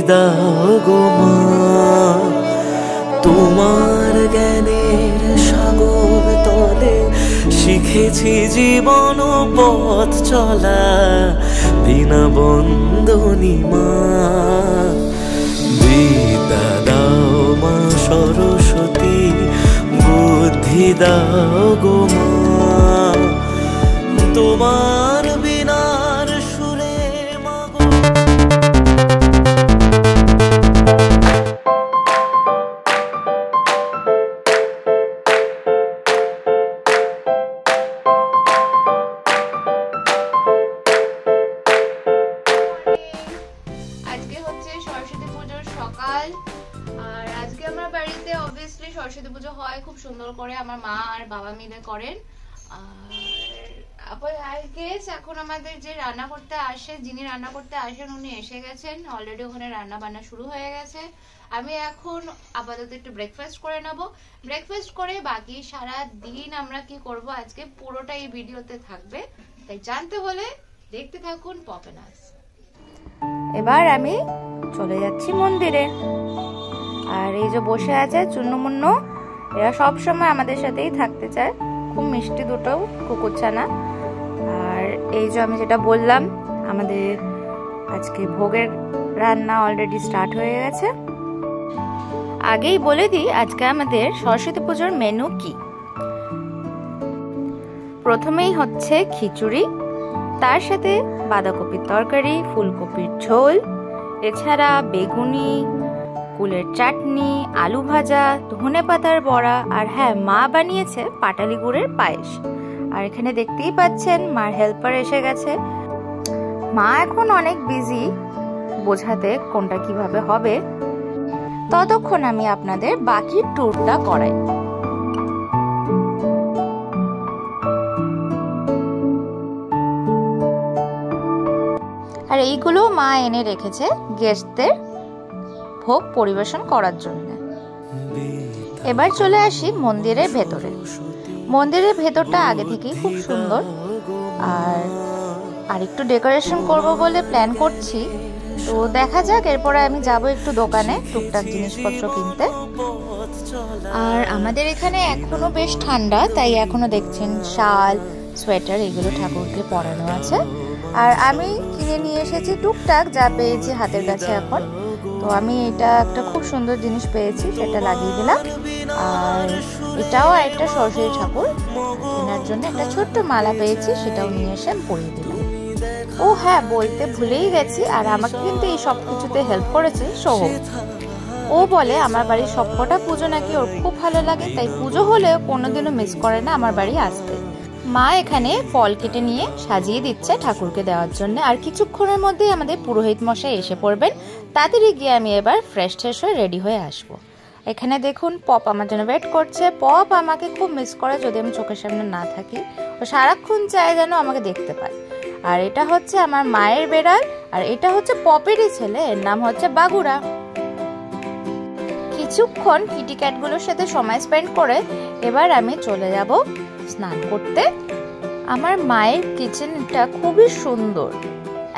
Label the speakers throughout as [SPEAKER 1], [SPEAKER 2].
[SPEAKER 1] দাও গো মা, তোমার জ্ঞানের সাগর তলে শিখেছি জীবন পথ চলা, বিনা বন্দনী মা। বিদ্যা দাও মা সরস্বতী, বুদ্ধি দাও গো মা, তোমার বিনার সুরে মা গো।
[SPEAKER 2] আজকে হচ্ছে সরস্বতী পুজোর সকাল, আর আজকে আমার বাড়িতে অবভিয়াসলি সরস্বতী পুজো হয় খুব সুন্দর করে, আমার মা আর বাবা মিলে করেন। আর এখন আমাদের যে রান্না করতে আসে, যিনি রান্না করতে আসেন উনি এসে গেছেন অলরেডি, ওখানে রান্না বান্না শুরু হয়ে গেছে। আমি এখন আপাতত একটু ব্রেকফাস্ট করে নেব, ব্রেকফাস্ট করে বাকি সারা দিন আমরা কি করব আজকে পুরোটা এই ভিডিওতে থাকবে, তাই জানতে হলে দেখতে থাকুন পপেনাস। এবার আমি চলে যাচ্ছি মন্দিরে, আর এই যে বসে আছে চুন্নমুন্নু, এরা সব সময় আমাদের সাথেই থাকতে চায়, খুব মিষ্টি দুটো কুকুরছানা। আর এই যে আমি যেটা বললাম, আমাদের আজকে ভোগের রান্না অলরেডি স্টার্ট হয়ে গেছে। আগেই বলে দিই আজকে আমাদের সরস্বতী পুজোর মেনু কি। প্রথমেই হচ্ছে খিচুড়ি, তার সাথে বাঁধাকপির তরকারি, ফুলকপির ঝোল, এছাড়া বেগুনি, কুলের চাটনি, আলু ভাজা, ধনেপাতার বড়া, আর হ্যাঁ মা বানিয়েছে পাটালি গুড়ের পায়েস। আর এখানে দেখতেই পাচ্ছেন মার হেল্পার এসে গেছে। মা এখন অনেক বিজি বোঝাতে কোনটা কিভাবে হবে, ততক্ষণ আমি আপনাদের বাকি ট্যুরটা করাই। আর এইগুলো মা এনে রেখেছে গেস্টদের ভোগ পরিবেশন করার জন্য। এবার চলে আসি মন্দিরের ভেতরে। মন্দিরের ভেতরটা আগে থেকেই খুব সুন্দর, আর একটু ডেকোরেশন করব বলে প্ল্যান করছি, তো দেখা যাক। এরপরে আমি যাব একটু দোকানে টুকটাক জিনিসপত্র কিনতে। আর আমাদের এখানে এখনো বেশ ঠান্ডা, তাই এখনো দেখছেন শাল, সোয়েটার এগুলো ঠাকুরকে পরানো আছে। আর আমি কিনে নিয়ে এসেছি টুকটাক যা পেয়েছি হাতের কাছে এখন। তো আমি এটা একটা খুব সুন্দর জিনিস পেয়েছি, সেটা লাগিয়ে দিলাম। আর এটাও একটা সরস্বতী ঠাকুর কেনার জন্য একটা ছোট্ট মালা পেয়েছি, সেটাও নিয়ে এসে পরিয়ে দিলাম। ও হ্যাঁ, বলতে ভুলেই গেছি, আর আমাকে কিন্তু এই সব কিছুতে হেল্প করেছে সোহম। ও বলে আমার বাড়ির সবকটা পুজো নাকি ওর খুব ভালো লাগে, তাই পুজো হলেও কোনোদিনও মিস করে না আমার বাড়ি আসতে। মা এখানে ফল কেটে নিয়ে সাজিয়ে দিচ্ছে ঠাকুরকে দেওয়ার জন্য। আর কিছুক্ষণের মধ্যেই আমাদের পুরোহিত মশাই এসে পড়বেন, তাড়াতাড়ি গিয়ে আমি এবার ফ্রেশ হয়ে রেডি হয়ে আসব। এখানে দেখুন পপ আমার জন্য ওয়েট করছে। পপ আমাকে খুব মিস করে যদি আমি চোখের সামনে না থাকি, ও সারাক্ষণ চায় যেন আমাকে দেখতে পায়। আর এটা হচ্ছে আমার মায়ের বেড়াল, আর এটা হচ্ছে পপেরই ছেলে, এর নাম হচ্ছে বাগুরা। কিছুক্ষণ কিটি ক্যাটগুলোর সাথে সময় স্পেন্ড করে এবার আমি চলে যাব স্নান করতে। আমার মায়ের কিচেনটা খুবই সুন্দর,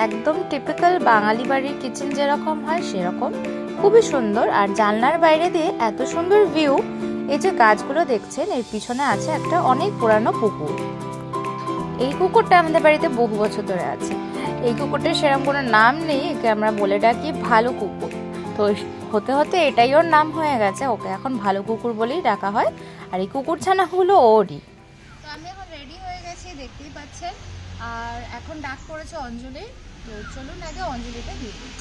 [SPEAKER 2] একদম টিপিক্যাল বাঙালি বাড়ির কিচেন যেরকম হয় সেরকম, খুবই সুন্দর। আর জানলার বাইরে দিয়ে এত সুন্দর ভিউ। এই যে গাছগুলো দেখছেন, এর পিছনে আছে একটা অনেক পুরানো পুকুর। এই কুকুরটা আমাদের বাড়িতে বহু বছর ধরে আছে। এই কুকুরটার সেরকম কোনো নাম নেই, একে আমরা বলে ডাকি ভালো কুকুর। তো হতে হতে এটাই ওর নাম হয়ে গেছে, ওকে এখন ভালো কুকুর বলেই ডাকা হয়। আর এই কুকুর ছানাগুলো ওরই। তো আমি এখন রেডি হয়ে গেছি, দেখতেই পাচ্ছেন। আর এখন ডাক পড়েছে অঞ্জলি, তো চলুন আগে অঞ্জলিটা দিয়ে দিই।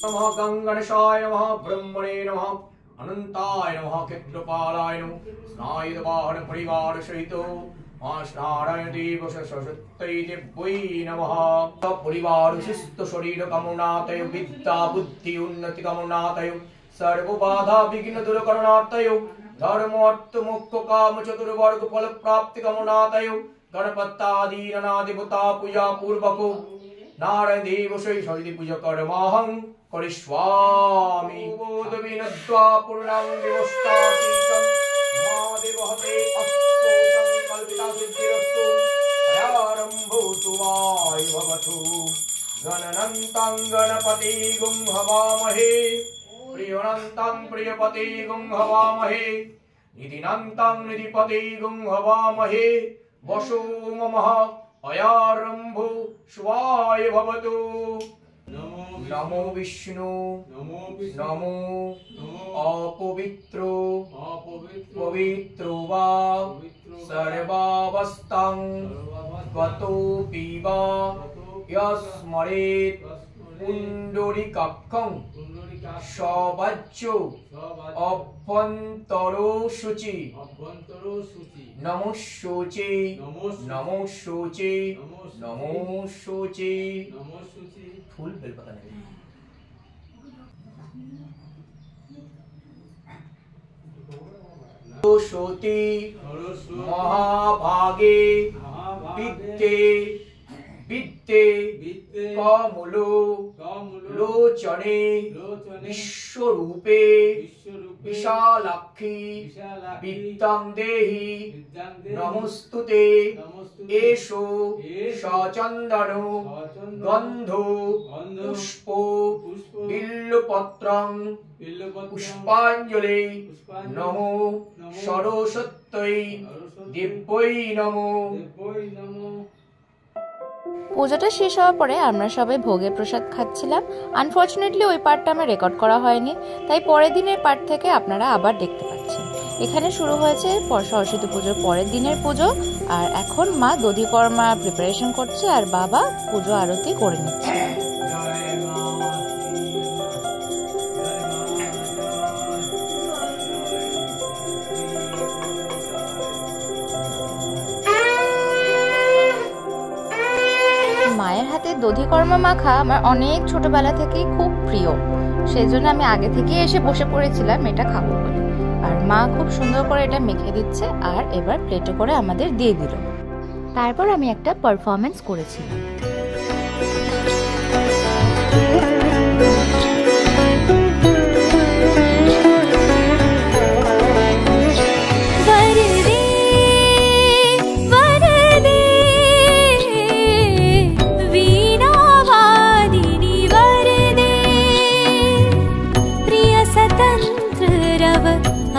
[SPEAKER 3] नमः गंगणेशाय नमः ब्रह्मणे नमः अनंताय नमः क्षेत्रपालाय नमः स्नायुधवाहन परिवार सहित नारायण देव सरस्वती देव्यै नमः। परिवार शिष्ट शरीर कामनातय विद्या बुद्धि उन्नति कामनातय सर्व बाधा विघ्न दूर करणातय धर्म अर्थ मोक्ष काम चतुर्वर्ग फल प्राप्ति कामनातय गणपत्यादि नाना देवता पूजा पूर्वक नारायण देव सरस्वती पूजा कर्माहं करिष्यामि बोधविनद्वा पूर्णं विवस्तासीतं मा देवहते अस्तु संकल्पिता सिद्धिरस्तु आरम्भोऽस्तु वायु भवतु गणनन्तं गणपतिगुं हवामहे प्रियनन्तं प्रियपतिगुं हवामहे निधिनन्तं निधिपतिगुं हवामहे वसो मम अयारम्भो शिवाय भवतु नमो विष्णु नमो अपवित्रो पवित्रो वा सर्वावस्थां त्वतोऽपि वा यस्मरेत् पुण्डरीकाक्षं सवाच्यो अभ्यन्तरो शुचि नमो शुचि नमो शुचि नमो शुचि फूल बेलपत्र नहीं सरस्वती महाभागे वित्ते वित्ते कमलो लोचने विश्वरूपे विशालाक्षी विद्यां देहि नमोस्तुते एषो सचन्दनो गन्धो पुष्पो बिल्वपत्रं पुष्पाञ्जलि नमो सरस्वत्यै देव्यै नमो।
[SPEAKER 2] পূজাটা শেষ হওয়ার পরে আমরা সবাই ভোগের প্রসাদ খাচ্ছিলাম। আনফরচুনেটলি ওই পার্টটা আমার রেকর্ড করা হয়নি, তাই পরের দিনের পার্ট থেকে আপনারা আবার দেখতে পাচ্ছেন। এখানে শুরু হয়েছে সরস্বতী পুজোর পরের দিনের পুজো, আর এখন মা দধিকর্মা প্রিপারেশন করছে আর বাবা পুজো আরতি করে নিচ্ছে। মায়ের হাতে দধিকর্মা মাখা আমার অনেক ছোটবেলা থেকেই খুব প্রিয়, সেই জন্য আমি আগে থেকে এসে বসে পড়েছিলাম এটা খাবো বলে। আর মা খুব সুন্দর করে এটা মেখে দিচ্ছে আর এবার প্লেটে করে আমাদের দিয়ে দিল। তারপর আমি একটা পারফরমেন্স করেছিলাম।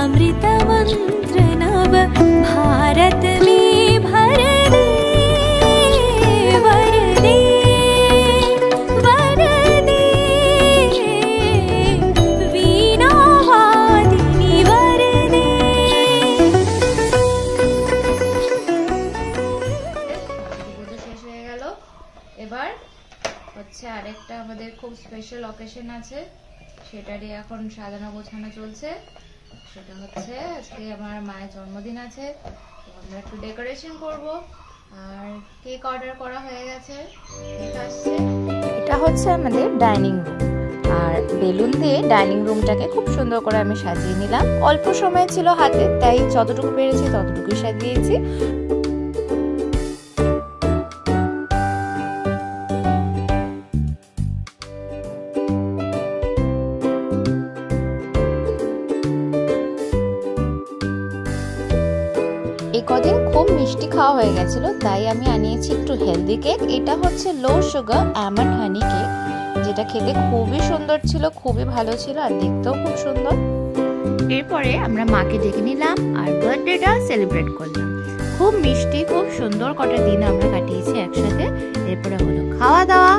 [SPEAKER 4] अमृत मंत्र नव भारत में भर दे वर दे वर दे वीणा वादिनी वर दे।
[SPEAKER 2] শেষ হয়ে গেল। এবার হচ্ছে আরেকটা আমাদের খুব স্পেশাল অকেশন আছে, সেটারই এখন সাজানো গোছানো চলছে। সেটা হচ্ছে আজকে আমার মায়ের জন্মদিন আছে, তো আমরা একটু ডেকোরেশন করব। আর কেক অর্ডার করা হয়ে গেছে, কেক আসছে। এটা হচ্ছে আমাদের ডাইনিং রুম, আর বেলুন দিয়ে ডাইনিং রুমটাকে খুব সুন্দর করে আমি সাজিয়ে নিলাম। অল্প সময় ছিল হাতে, তাই যতটুকু পেরেছি ততটুকুই সাজিয়েছি। কদিন খুব মিষ্টি খাওয়া হয়ে গেছিল, তাই আমি আনিয়েছি একটু হেলদি কেক। এটা হচ্ছে লো সুগার আমন্ড হানি কেক, যেটা খেতে খুবই সুন্দর ছিল, খুবই ভালো ছিল আর দেখতেও খুব সুন্দর। এরপরে আমরা মাকে ডেকে নিলাম আর বার্থডেটা সেলিব্রেট করলাম। খুব মিষ্টি খুব সুন্দর কটা দিন আমরা কাটিয়েছি একসাথে। এরপরে হলো খাওয়া দাওয়া,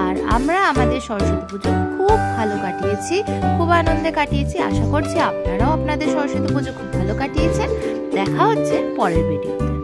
[SPEAKER 2] আর আমরা আমাদের সরস্বতী পুজো খুব ভালো কাটিয়েছি, খুব আনন্দে কাটিয়েছি। আশা করছি আপনারাও আপনাদের সরস্বতী পুজো খুব ভালো কাটিয়েছেন। দেখা হচ্ছে পরের ভিডিওতে।